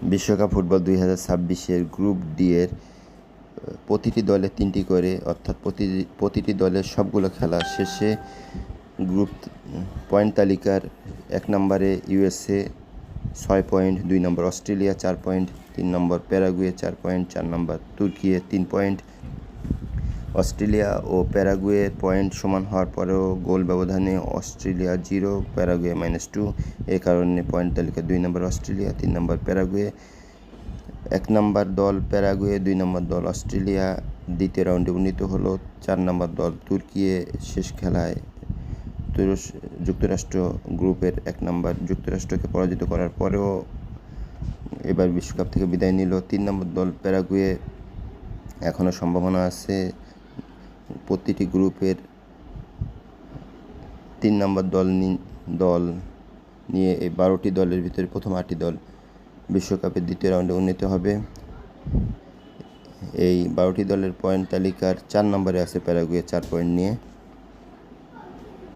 বিশ্বকাপ football 2026-এর group D এর প্রতিটি দলে 3টি করে, অর্থাৎ প্রতিটি দলের সবগুলো খেলা শেষে গ্রুপ পয়েন্ট তালিকার 1 নম্বরে ইউএসএ 6 পয়েন্ট, 2 নম্বর অস্ট্রেলিয়া 4 পয়েন্ট, 3 নম্বর প্যারাগুয়ে 4 পয়েন্ট, 4 নম্বর তুর্কি 3 পয়েন্ট। অস্ট্রেলিয়া ও প্যারাগুয়ের পয়েন্ট সমান হওয়ার পরেও গোল ব্যবধানে অস্ট্রেলিয়া 0, প্যারাগুয়ে -2। এই কারণে পয়েন্ট তালিকা 2 নম্বর অস্ট্রেলিয়া, 3 নম্বর প্যারাগুয়ে। 1 নম্বর দল প্যারাগুয়ে, 2 নম্বর দল অস্ট্রেলিয়া দ্বিতীয় রাউন্ডে উন্নীত হলো। 4 নম্বর দল তুর্কি শেষ খেলায় যুক্তরাষ্ট্র গ্রুপের 1 নম্বর যুক্তরাষ্ট্রকে পরাজিত করার পরেও এবার বিশ্বকাপ থেকে বিদায় নিল। 3 নম্বর দল প্যারাগুয়ে এখনও সম্ভাবনা আছে প্রতিটি গ্রুপের 3 নম্বর দল নিয়ে এই 12টি দলের ভিতরে প্রথম 8টি দল বিশ্বকাপের দ্বিতীয় রাউন্ডে উন্নীত হবে। এই 12টি দলের পয়েন্ট তালিকার 4 নম্বরে আছে প্যারাগুয়ে 4 পয়েন্ট নিয়ে।